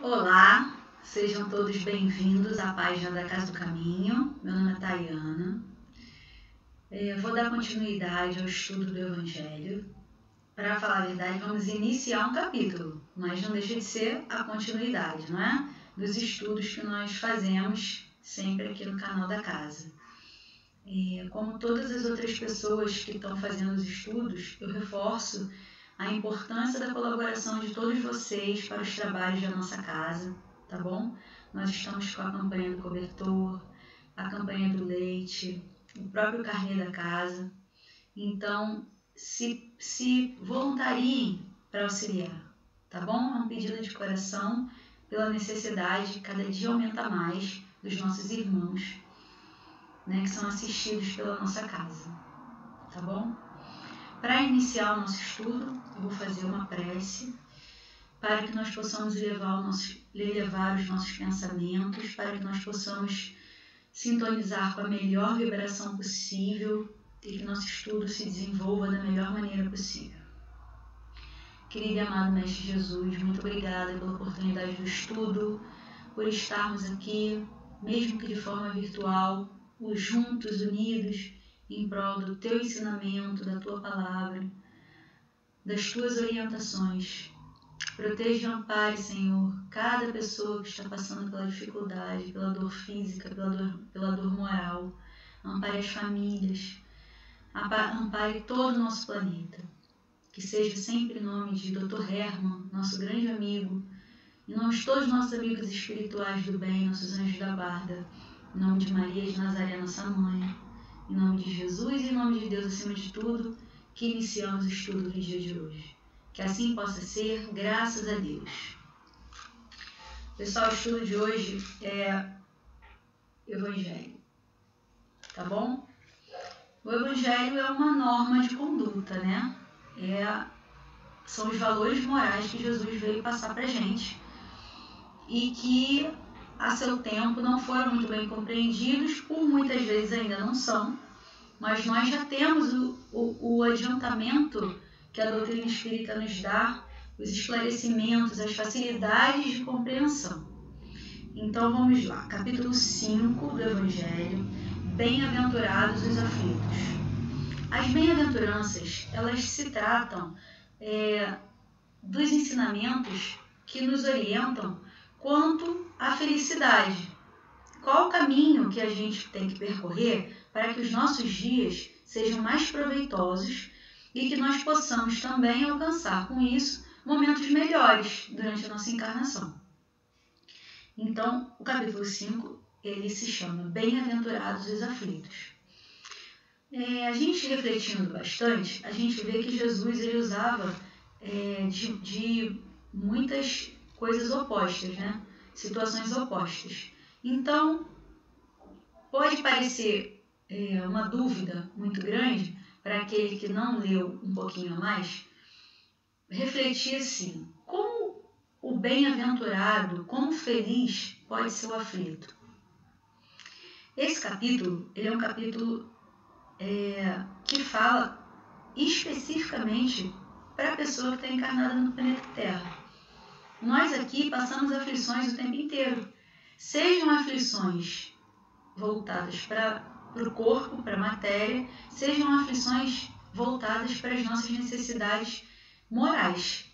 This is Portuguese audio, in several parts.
Olá, sejam todos bem-vindos à página da Casa do Caminho. Meu nome é Tayana. Vou dar continuidade ao estudo do Evangelho. Para falar a verdade, vamos iniciar um capítulo, mas não deixa de ser a continuidade, não é? Dos estudos que nós fazemos sempre aqui no canal da casa. Como todas as outras pessoas que estão fazendo os estudos, eu reforço a importância da colaboração de todos vocês para os trabalhos da nossa casa, tá bom? Nós estamos com a campanha do cobertor, a campanha do leite, o próprio carnê da casa. Então, se voluntariem para auxiliar, tá bom? É um pedido de coração pela necessidade, cada dia aumenta mais, dos nossos irmãos, né, que são assistidos pela nossa casa, tá bom? Para iniciar o nosso estudo, eu vou fazer uma prece para que nós possamos elevar os nossos pensamentos, para que nós possamos sintonizar com a melhor vibração possível e que nosso estudo se desenvolva da melhor maneira possível. Querido e amado Mestre Jesus, muito obrigada pela oportunidade do estudo, por estarmos aqui, mesmo que de forma virtual, juntos, unidos, em prol do teu ensinamento, da tua palavra, das tuas orientações. Proteja e ampare, Senhor, cada pessoa que está passando pela dificuldade, pela dor física, pela dor moral. Ampare as famílias, ampare todo o nosso planeta. Que seja sempre em nome de Dr. Herman, nosso grande amigo, em nome de todos os nossos amigos espirituais do bem, nossos anjos da guarda, em nome de Maria de Nazaré, nossa mãe, em nome de Jesus e em nome de Deus acima de tudo, que iniciamos o estudo do dia de hoje. Que assim possa ser, graças a Deus. Pessoal, o estudo de hoje é Evangelho, tá bom? O Evangelho é uma norma de conduta, né? São os valores morais que Jesus veio passar pra gente e que a seu tempo não foram muito bem compreendidos, por muitas vezes ainda não são, mas nós já temos o adiantamento que a doutrina espírita nos dá, os esclarecimentos, as facilidades de compreensão. Então vamos lá, capítulo 5 do Evangelho, Bem-aventurados os aflitos. As bem-aventuranças, elas se tratam dos ensinamentos que nos orientam quanto à felicidade. Qual o caminho que a gente tem que percorrer para que os nossos dias sejam mais proveitosos e que nós possamos também alcançar com isso momentos melhores durante a nossa encarnação. Então, o capítulo 5, ele se chama Bem-aventurados os aflitos. A gente refletindo bastante, a gente vê que Jesus ele usava de muitas coisas opostas, né? Situações opostas. Então, pode parecer uma dúvida muito grande para aquele que não leu um pouquinho a mais, refletir assim, como o bem-aventurado, como feliz pode ser o aflito? Esse capítulo, ele é um capítulo que fala especificamente para a pessoa que está encarnada no planeta Terra. Nós aqui passamos aflições o tempo inteiro, sejam aflições voltadas para o corpo, para a matéria, sejam aflições voltadas para as nossas necessidades morais.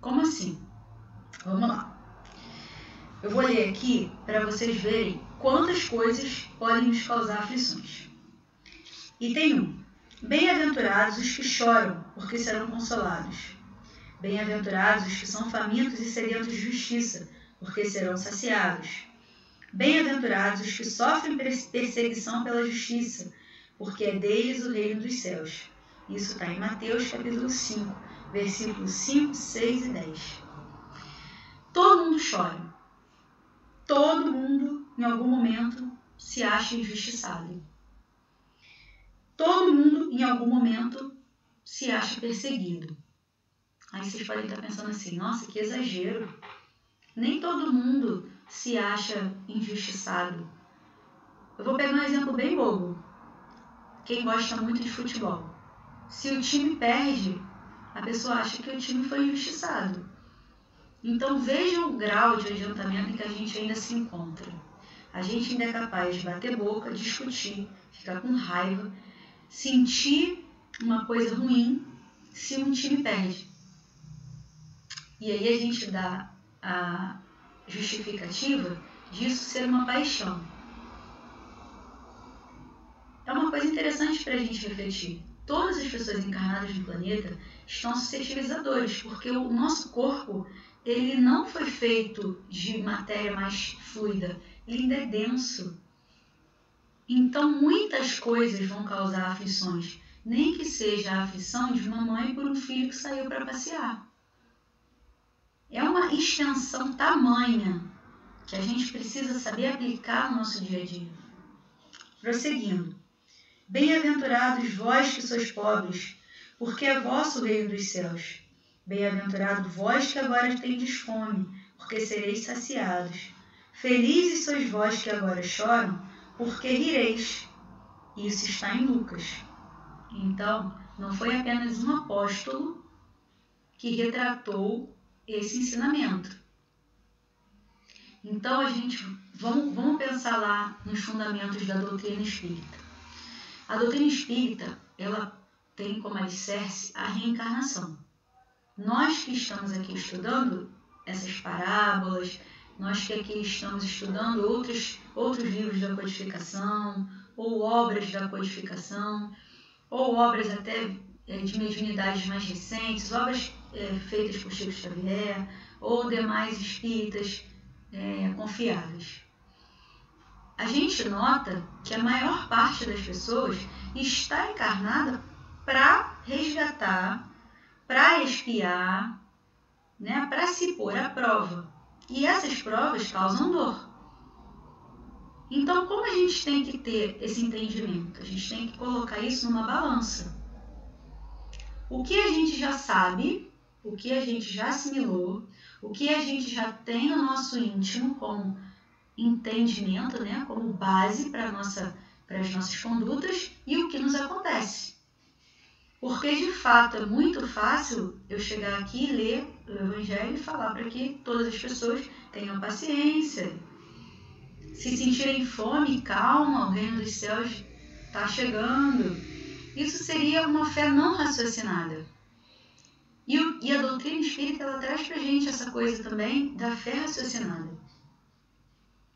Como assim? Vamos lá. Eu vou ler aqui para vocês verem quantas coisas podem nos causar aflições. Item 1. Bem-aventurados os que choram, porque serão consolados. Bem-aventurados os que são famintos e sedentos de justiça, porque serão saciados. Bem-aventurados os que sofrem perseguição pela justiça, porque é deles o reino dos céus. Isso está em Mateus capítulo 5, versículos 5, 6 e 10. Todo mundo chora. Todo mundo, em algum momento, se acha injustiçado. Todo mundo, em algum momento, se acha perseguido. Aí vocês podem estar pensando assim, nossa, que exagero. Nem todo mundo se acha injustiçado. Eu vou pegar um exemplo bem bobo. Quem gosta muito de futebol. Se o time perde, a pessoa acha que o time foi injustiçado. Então vejam o grau de adiantamento em que a gente ainda se encontra. A gente ainda é capaz de bater boca, discutir, ficar com raiva, sentir uma coisa ruim se um time perde. E aí a gente dá a justificativa disso ser uma paixão. É uma coisa interessante para a gente refletir. Todas as pessoas encarnadas no planeta estão suscetíveis a dores, porque o nosso corpo ele não foi feito de matéria mais fluida, ele ainda é denso. Então muitas coisas vão causar aflições, nem que seja a aflição de uma mãe por um filho que saiu para passear. É uma extensão tamanha que a gente precisa saber aplicar no nosso dia a dia. Prosseguindo. Bem-aventurados vós que sois pobres, porque é vosso o reino dos céus. Bem-aventurado vós que agora tendes fome, porque sereis saciados. Felizes sois vós que agora choram, porque rireis. Isso está em Lucas. Então, não foi apenas um apóstolo que retratou esse ensinamento. Então, vamos pensar lá nos fundamentos da doutrina espírita. A doutrina espírita, ela tem como alicerce a reencarnação. Nós que estamos aqui estudando essas parábolas, nós que aqui estamos estudando outros livros da codificação, ou obras da codificação, ou obras até de mediunidades mais recentes, obras feitas por Chico Xavier, ou demais espíritas confiáveis. A gente nota que a maior parte das pessoas está encarnada para resgatar, para expiar, né, para se pôr à prova. E essas provas causam dor. Então, como a gente tem que ter esse entendimento? A gente tem que colocar isso numa balança. O que a gente já sabe, o que a gente já assimilou, o que a gente já tem no nosso íntimo como entendimento, né, como base para as nossas condutas e o que nos acontece. Porque, de fato, é muito fácil eu chegar aqui, ler o Evangelho e falar para que todas as pessoas tenham paciência, se sentirem fome, calma, o reino dos céus está chegando. Isso seria uma fé não raciocinada. E a doutrina espírita ela traz para a gente essa coisa também da fé raciocinada.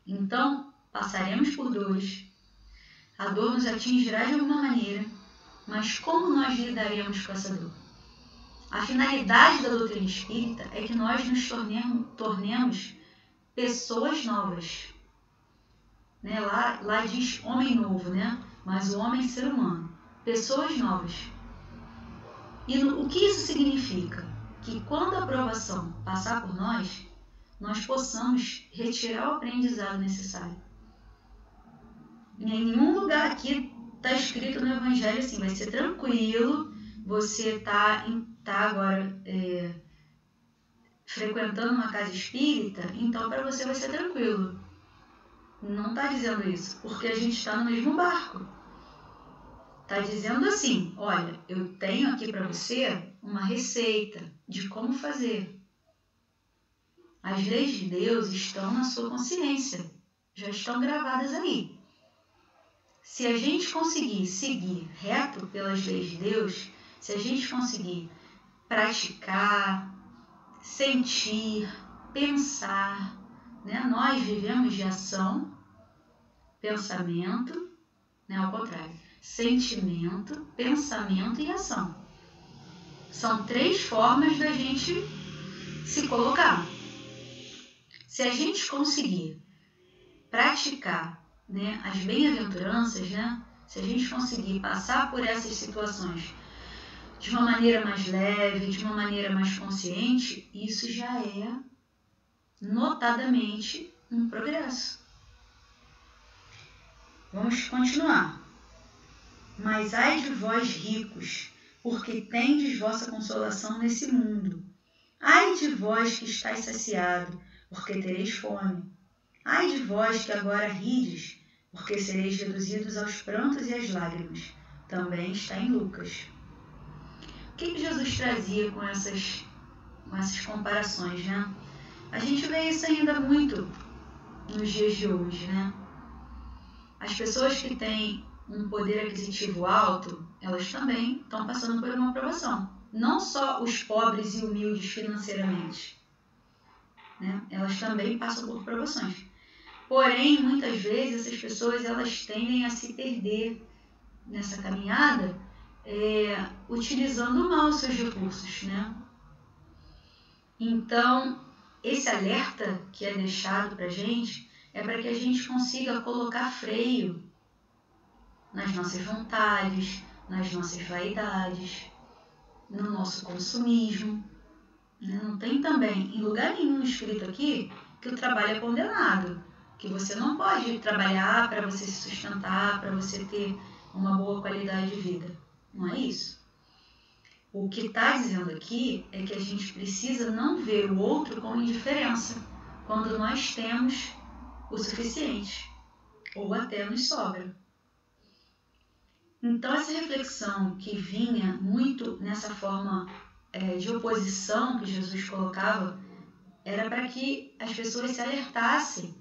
Então, passaremos por dores, a dor nos atingirá de alguma maneira, mas como nós lidaremos com essa dor? A finalidade da doutrina espírita é que nós nos tornemos pessoas novas. Né? Lá diz homem novo, né? Mas o homem é ser humano. Pessoas novas. E o que isso significa? Que quando a provação passar por nós possamos retirar o aprendizado necessário. Em nenhum lugar aqui está escrito no Evangelho assim, vai ser tranquilo, você está agora frequentando uma casa espírita, então para você vai ser tranquilo. Não está dizendo isso, porque a gente está no mesmo barco. Está dizendo assim, olha, eu tenho aqui para você uma receita de como fazer. As leis de Deus estão na sua consciência, já estão gravadas aí. Se a gente conseguir seguir reto pelas leis de Deus, se a gente conseguir praticar, sentir, pensar, né? Nós vivemos de ação, pensamento, né? Ao contrário, sentimento, pensamento e ação. São 3 formas da gente se colocar. Se a gente conseguir praticar, né, as bem-aventuranças, né, se a gente conseguir passar por essas situações de uma maneira mais leve, de uma maneira mais consciente, isso já é notadamente um progresso. Vamos continuar. Mas ai de vós ricos, porque tendes vossa consolação nesse mundo. Ai de vós que estáis saciado, porque tereis fome. Ai de vós que agora rides, porque sereis reduzidos aos prantos e às lágrimas. Também está em Lucas. O que Jesus trazia com essas comparações, né? A gente vê isso ainda muito nos dias de hoje, né? As pessoas que têm um poder aquisitivo alto, elas também estão passando por uma provação. Não só os pobres e humildes financeiramente, né? Elas também passam por provações. Porém, muitas vezes essas pessoas elas tendem a se perder nessa caminhada, utilizando mal os seus recursos, né? Então, esse alerta que é deixado para a gente é para que a gente consiga colocar freio nas nossas vontades, nas nossas vaidades, no nosso consumismo. Não tem também, em lugar nenhum escrito aqui, que o trabalho é condenado, que você não pode trabalhar para você se sustentar, para você ter uma boa qualidade de vida. Não é isso. O que está dizendo aqui é que a gente precisa não ver o outro com indiferença, quando nós temos o suficiente, ou até nos sobra. Então, essa reflexão que vinha muito nessa forma de oposição que Jesus colocava, era para que as pessoas se alertassem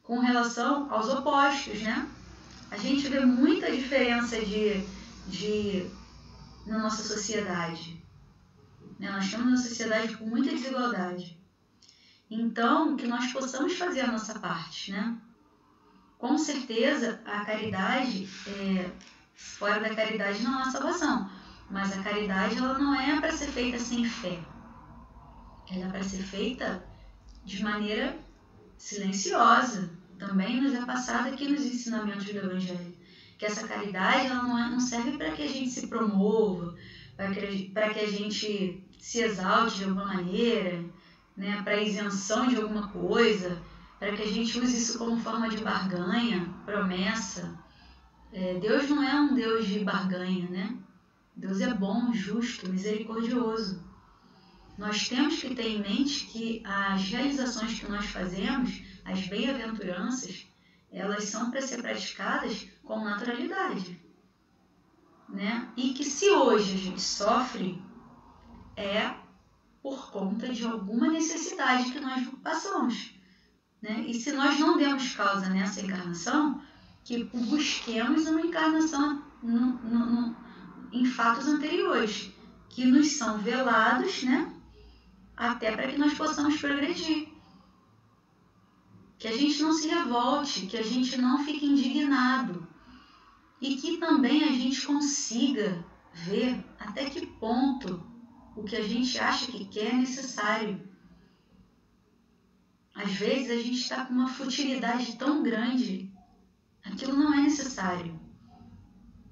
com relação aos opostos, né? A gente vê muita diferença na nossa sociedade. Né? Nós temos uma sociedade com muita desigualdade. Então, que nós possamos fazer a nossa parte, né? Com certeza, a caridade, fora da caridade não há salvação, mas a caridade ela não é para ser feita sem fé. Ela é para ser feita de maneira silenciosa. Também nos é passado aqui nos ensinamentos do Evangelho. Que essa caridade ela não serve para que a gente se promova, para que a gente se exalte de alguma maneira, né, para isenção de alguma coisa, para que a gente use isso como forma de barganha, promessa. Deus não é um Deus de barganha, né? Deus é bom, justo, misericordioso. Nós temos que ter em mente que as realizações que nós fazemos, as bem-aventuranças, elas são para ser praticadas com naturalidade, né? E que se hoje a gente sofre, é por conta de alguma necessidade que nós passamos, né? E se nós não demos causa nessa encarnação, que busquemos uma encarnação em fatos anteriores, que nos são velados, né? Até para que nós possamos progredir. Que a gente não se revolte, que a gente não fique indignado. E que também a gente consiga ver até que ponto o que a gente acha que quer é necessário. Às vezes a gente está com uma futilidade tão grande, aquilo não é necessário.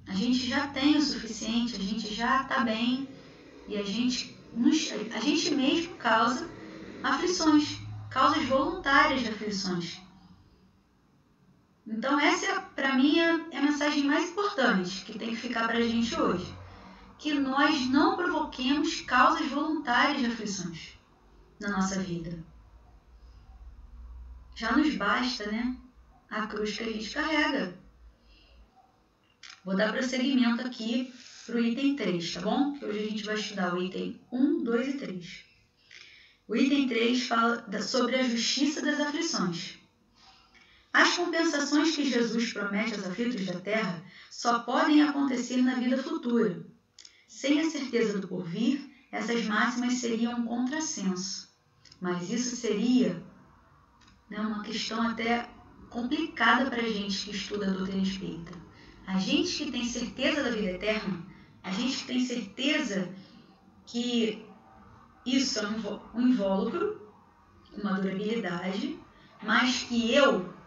A gente já tem o suficiente, a gente já está bem e a gente mesmo causa aflições, causas voluntárias de aflições. Então essa, para mim, é a mensagem mais importante que tem que ficar para a gente hoje. Que nós não provoquemos causas voluntárias de aflições na nossa vida. Já nos basta, né, a cruz que a gente carrega. Vou dar prosseguimento aqui para o item 3, tá bom? Que hoje a gente vai estudar o item 1, 2 e 3. O item 3 fala sobre a justiça das aflições. As compensações que Jesus promete aos aflitos da terra só podem acontecer na vida futura. Sem a certeza do porvir, essas máximas seriam um contrassenso. Mas isso seria, né, uma questão até complicada para a gente que estuda a doutrina espírita. A gente que tem certeza da vida eterna, a gente que tem certeza que isso é um invólucro, uma durabilidade, mas que eu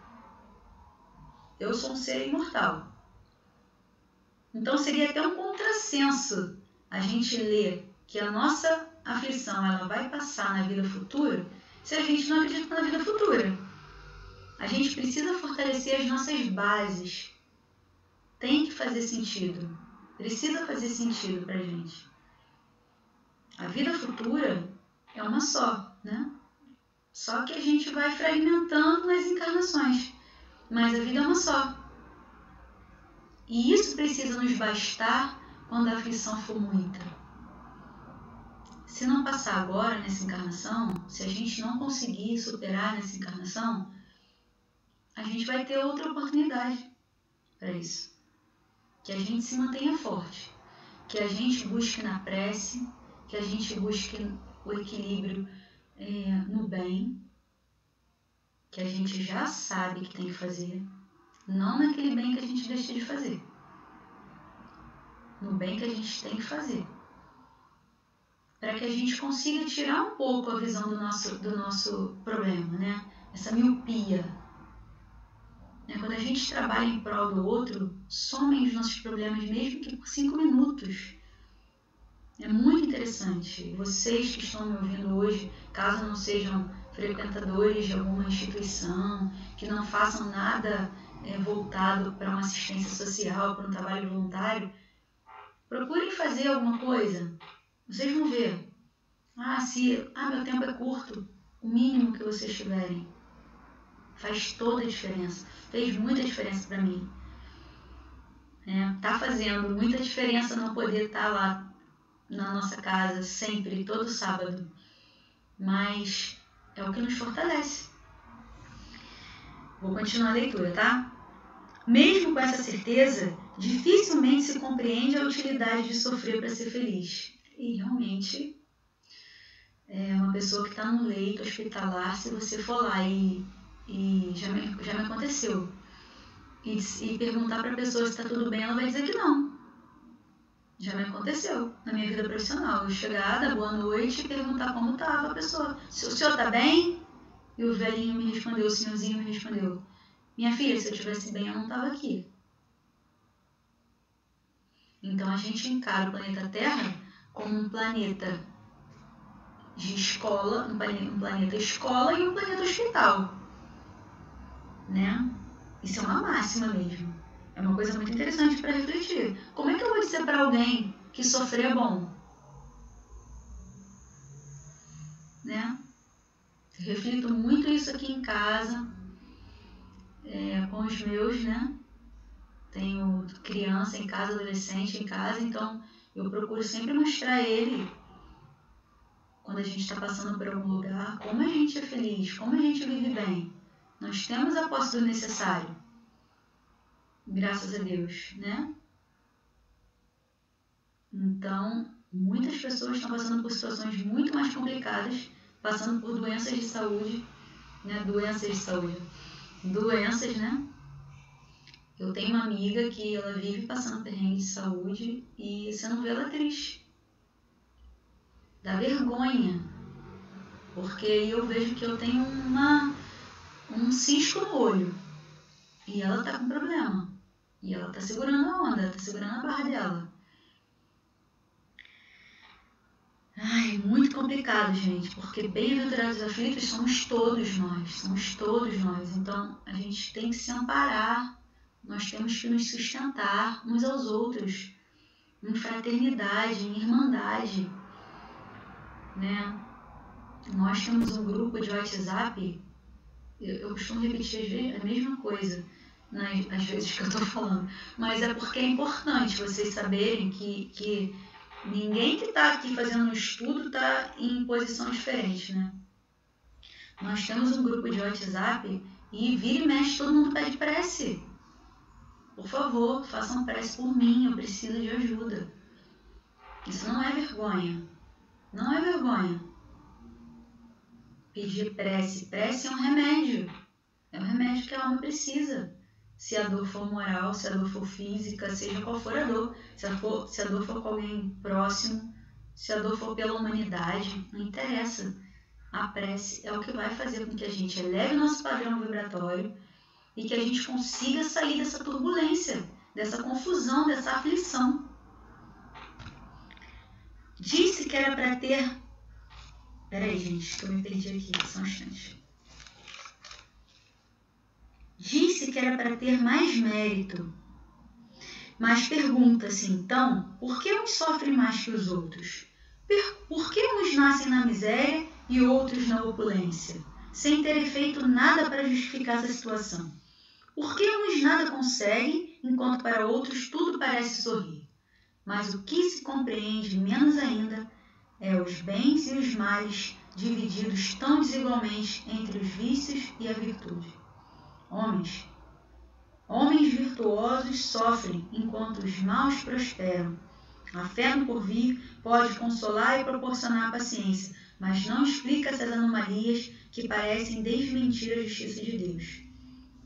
sou um ser imortal. Então seria até um contrassenso a gente ler que a nossa aflição ela vai passar na vida futura se a gente não acredita na vida futura. A gente precisa fortalecer as nossas bases. Tem que fazer sentido. Precisa fazer sentido pra gente. A vida futura é uma só, né? Só que a gente vai fragmentando nas encarnações. Mas a vida é uma só. E isso precisa nos bastar quando a aflição for muita. se não passar agora nessa encarnação, se a gente não conseguir superar nessa encarnação, a gente vai ter outra oportunidade para isso. Que a gente se mantenha forte, que a gente busque na prece, que a gente busque o equilíbrio no bem, que a gente já sabe que tem que fazer, não naquele bem que a gente deixa de fazer, no bem que a gente tem que fazer, para que a gente consiga tirar um pouco a visão do nosso problema, né? Essa miopia. Quando a gente trabalha em prol do outro, somem os nossos problemas, mesmo que por 5 minutos. É muito interessante. Vocês que estão me ouvindo hoje, caso não sejam frequentadores de alguma instituição, que não façam nada voltado para uma assistência social, para um trabalho voluntário, procurem fazer alguma coisa. Vocês vão ver. Meu tempo é curto, o mínimo que vocês tiverem. Faz toda a diferença. Fez muita diferença para mim. Tá fazendo muita diferença não poder estar lá na nossa casa sempre, todo sábado. Mas é o que nos fortalece. Vou continuar a leitura, tá? Mesmo com essa certeza, dificilmente se compreende a utilidade de sofrer para ser feliz. E realmente, uma pessoa que está no leito hospitalar, se você for lá e já me aconteceu, e perguntar para a pessoa se está tudo bem, ela vai dizer que não. Já me aconteceu na minha vida profissional. Eu chegar, dar boa noite e perguntar como estava a pessoa. Se o senhor está bem? E o velhinho me respondeu, o senhorzinho me respondeu, minha filha, se eu estivesse bem, eu não estava aqui. Então a gente encara o planeta Terra como um planeta de escola, um planeta escola e um planeta hospital. Isso é uma máxima mesmo. É uma coisa muito interessante para refletir. Como é que eu vou dizer para alguém que sofrer é bom? Eu reflito muito isso aqui em casa, com os meus, Tenho criança em casa, adolescente em casa, então eu procuro sempre mostrar a ele, quando a gente está passando por algum lugar, como a gente é feliz, como a gente vive bem. Nós temos a posse do necessário, graças a Deus, Então, muitas pessoas estão passando por situações muito mais complicadas, passando por doenças de saúde, Doenças, Eu tenho uma amiga que ela vive passando perrengue de saúde e você não vê ela triste. Dá vergonha, porque eu vejo que eu tenho um cisco no olho e ela tá com problema. E ela tá segurando a onda, tá segurando a barra dela. Muito complicado, gente, porque bem-aventurados os aflitos somos todos nós. Então, a gente tem que se amparar, nós temos que nos sustentar uns aos outros, em fraternidade, em irmandade, Nós temos um grupo de WhatsApp, eu costumo repetir a mesma coisa, às vezes que eu estou falando, mas é porque é importante vocês saberem que ninguém que está aqui fazendo um estudo está em posição diferente, Nós temos um grupo de WhatsApp e vira e mexe, todo mundo pede prece. Por favor, façam prece por mim, eu preciso de ajuda. Isso não é vergonha. Não é vergonha. Pedir prece. Prece é um remédio. É um remédio que a alma precisa. Se a dor for moral, se a dor for física, seja qual for a dor. Se a dor for com alguém próximo, se a dor for pela humanidade, não interessa. A prece é o que vai fazer com que a gente eleve o nosso padrão vibratório e que a gente consiga sair dessa turbulência, dessa confusão, dessa aflição. Disse que era para ter... Peraí, gente, que eu me perdi aqui, só um instante. Disse que era para ter mais mérito. Mas pergunta-se então, por que uns sofrem mais que os outros? Por que uns nascem na miséria e outros na opulência, sem terem feito nada para justificar essa situação? Por que uns nada conseguem, enquanto para outros tudo parece sorrir? Mas o que se compreende menos ainda os bens e os males divididos tão desigualmente entre os vícios e a virtude. Homens virtuosos sofrem enquanto os maus prosperam. A fé no porvir pode consolar e proporcionar paciência, mas não explica essas anomalias que parecem desmentir a justiça de Deus.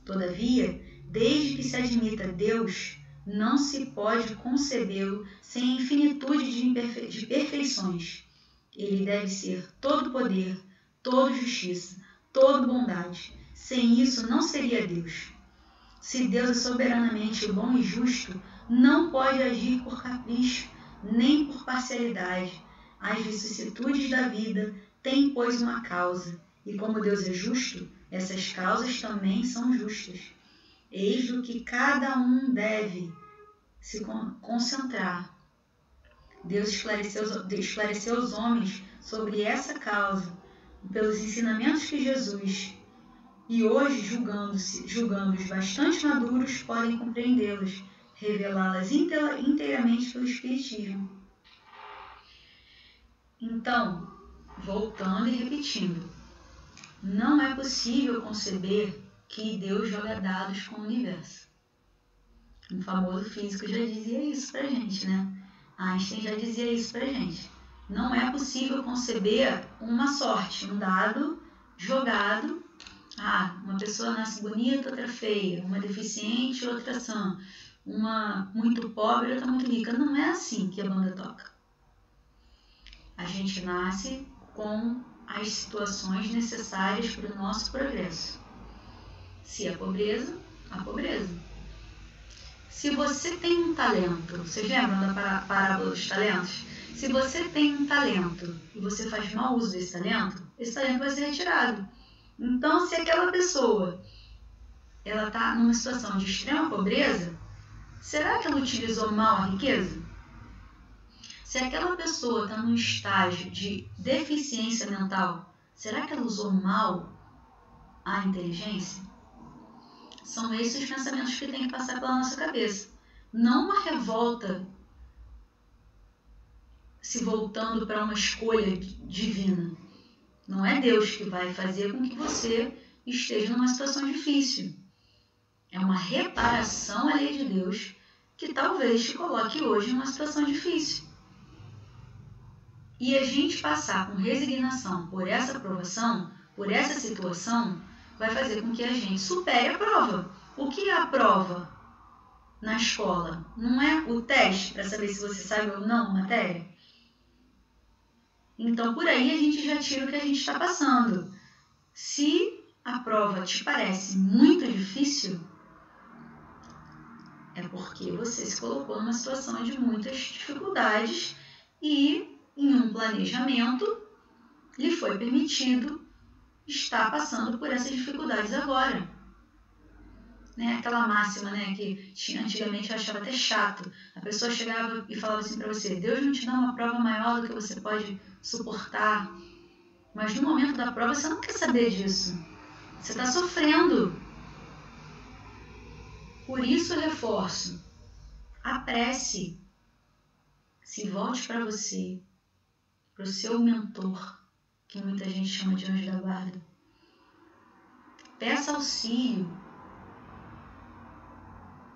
Todavia, desde que se admita Deus, não se pode concebê-lo sem a infinitude de perfeições. Ele deve ser todo poder, toda justiça, toda bondade. Sem isso, não seria Deus. Se Deus é soberanamente bom e justo, não pode agir por capricho, nem por parcialidade. As vicissitudes da vida têm, pois, uma causa, e como Deus é justo, essas causas também são justas. Eis do que cada um deve se concentrar. Deus esclareceu os homens sobre essa causa, pelos ensinamentos que Jesus, e hoje, julgando-os bastante maduros, podem compreendê-los, revelá-las inteiramente pelo Espiritismo. Então, voltando e repetindo, não é possível conceber que Deus joga dados com o universo. Um famoso físico já dizia isso pra gente, né? Einstein já dizia isso pra gente. Não é possível conceber uma sorte, um dado jogado. Uma pessoa nasce bonita, outra feia, uma deficiente, outra sã, uma muito pobre, outra muito rica. Não é assim que a banda toca. A gente nasce com as situações necessárias para o nosso progresso. Se é pobreza, a pobreza. Se você tem um talento, vocês lembram da parábola dos talentos? Se você tem um talento e você faz mau uso desse talento vai ser retirado. Então, se aquela pessoa ela está numa situação de extrema pobreza, será que ela utilizou mal a riqueza? Se aquela pessoa está num estágio de deficiência mental, será que ela usou mal a inteligência? São esses os pensamentos que tem que passar pela nossa cabeça. Não uma revolta se voltando para uma escolha divina. Não é Deus que vai fazer com que você esteja numa situação difícil. É uma reparação à lei de Deus que talvez te coloque hoje numa situação difícil. E a gente passar com resignação por essa provação, por essa situação, vai fazer com que a gente supere a prova. O que é a prova na escola? Não é o teste para saber se você sabe ou não a matéria? Então, por aí a gente já tira o que a gente está passando. Se a prova te parece muito difícil, é porque você se colocou numa situação de muitas dificuldades e, em um planejamento, lhe foi permitido estar passando por essas dificuldades agora. Aquela máxima, que antigamente eu achava até chato. A pessoa chegava e falava assim para você: Deus não te dá uma prova maior do que você pode suportar. Mas no momento da prova você não quer saber disso. Você está sofrendo. Por isso eu reforço: a prece. Se volte para você, para o seu mentor, que muita gente chama de anjo da guarda. Peça auxílio.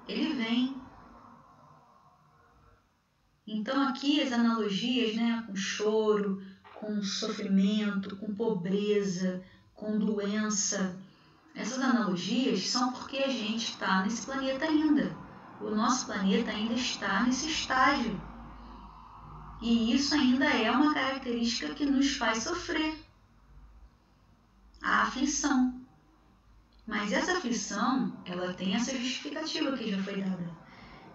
Ele vem. Então aqui as analogias, com choro, com sofrimento, com pobreza, com doença, essas analogias são porque a gente está nesse planeta ainda. O nosso planeta ainda está nesse estágio. E isso ainda é uma característica que nos faz sofrer. A aflição. Mas essa aflição, ela tem essa justificativa que já foi dada.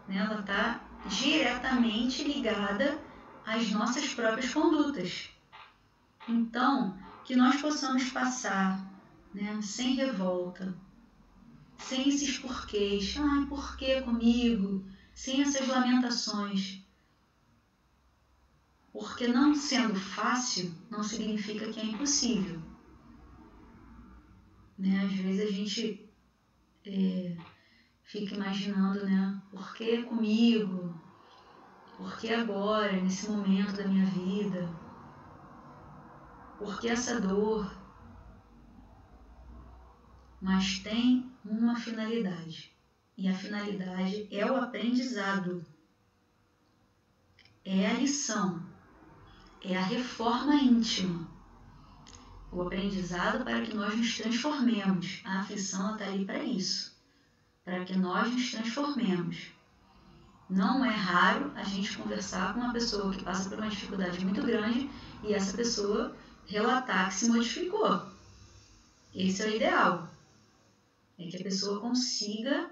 Ela está diretamente ligada às nossas próprias condutas. Então, que nós possamos passar sem revolta, sem esses porquês, por que comigo? Sem essas lamentações. Porque não sendo fácil, não significa que é impossível. Às vezes a gente fica imaginando, por que comigo? Por que agora, nesse momento da minha vida? porque essa dor, mas tem uma finalidade, e a finalidade é o aprendizado, é a lição, é a reforma íntima, o aprendizado para que nós nos transformemos. A aflição está ali para isso, para que nós nos transformemos. Não é raro a gente conversar com uma pessoa que passa por uma dificuldade muito grande e essa pessoa relatar que se modificou. Esse é o ideal. É que a pessoa consiga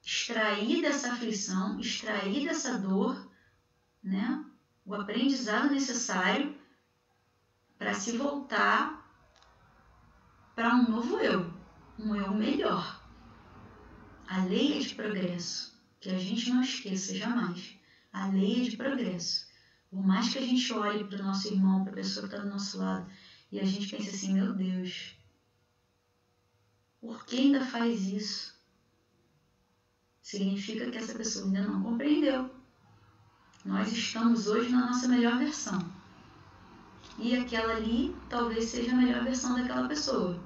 extrair dessa aflição, extrair dessa dor, né, o aprendizado necessário para se voltar para um novo eu, um eu melhor. A lei é de progresso. Que a gente não esqueça jamais. A lei é de progresso. Por mais que a gente olhe para o nosso irmão, para a pessoa que está do nosso lado, e a gente pense assim, meu Deus, por que ainda faz isso? Significa que essa pessoa ainda não compreendeu. Nós estamos hoje na nossa melhor versão. E aquela ali talvez seja a melhor versão daquela pessoa.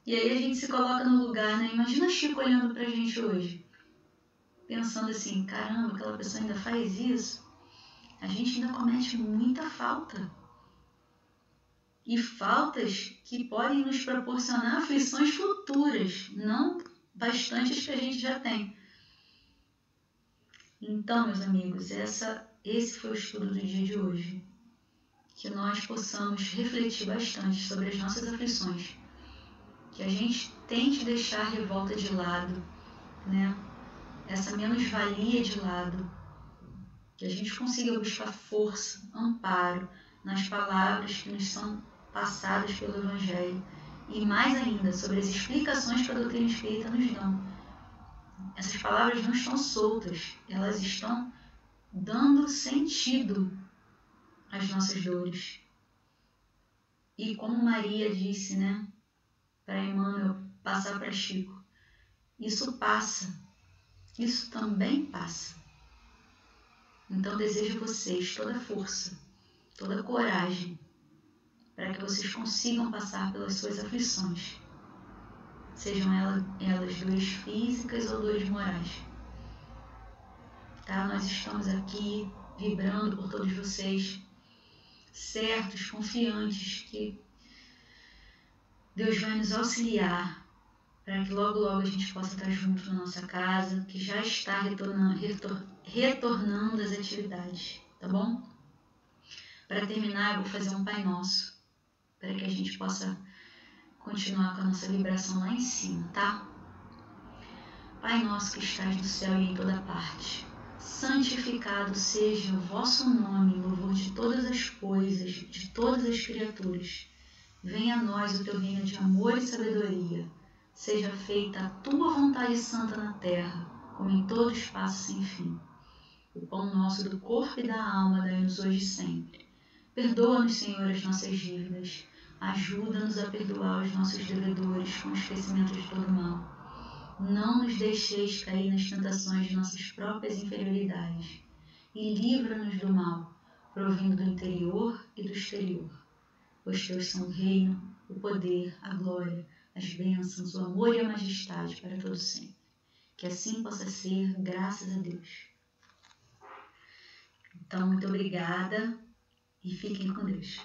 E aí a gente se coloca no lugar, né? Imagina Chico olhando pra gente hoje. Pensando assim, caramba, aquela pessoa ainda faz isso? A gente ainda comete muita falta. E faltas que podem nos proporcionar aflições futuras, não bastantes que a gente já tem. Então, meus amigos, esse foi o estudo do dia de hoje. Que nós possamos refletir bastante sobre as nossas aflições. Que a gente tente deixar a revolta de lado, né? Essa menos-valia de lado. Que a gente consiga buscar força, amparo nas palavras que nos são passadas pelo Evangelho e mais ainda sobre as explicações que a doutrina espírita nos dá. Essas palavras não estão soltas, elas estão dando sentido às nossas dores. E como Maria disse, né, para Emmanuel passar para Chico, isso passa, isso também passa. Então desejo a vocês toda força, toda coragem, para que vocês consigam passar pelas suas aflições, sejam elas dores físicas ou dores morais. Tá? Nós estamos aqui vibrando por todos vocês, certos, confiantes que Deus vai nos auxiliar para que logo a gente possa estar junto na nossa casa, que já está retornando às atividades, tá bom? Para terminar, eu vou fazer um Pai Nosso, para que a gente possa continuar com a nossa vibração lá em cima, tá? Pai nosso que estás no céu e em toda parte, santificado seja o vosso nome, em louvor de todas as coisas, de todas as criaturas. Venha a nós o teu reino de amor e sabedoria. Seja feita a tua vontade santa na terra, como em todo espaço sem fim. O pão nosso do corpo e da alma dai-nos hoje e sempre. Perdoa-nos, Senhor, as nossas dívidas. Ajuda-nos a perdoar os nossos devedores com o esquecimento de todo mal. Não nos deixeis cair nas tentações de nossas próprias inferioridades. E livra-nos do mal, provindo do interior e do exterior. Pois teus são o reino, o poder, a glória, as bênçãos, o amor e a majestade para todo sempre. Que assim possa ser, graças a Deus. Então, muito obrigada e fiquem com Deus.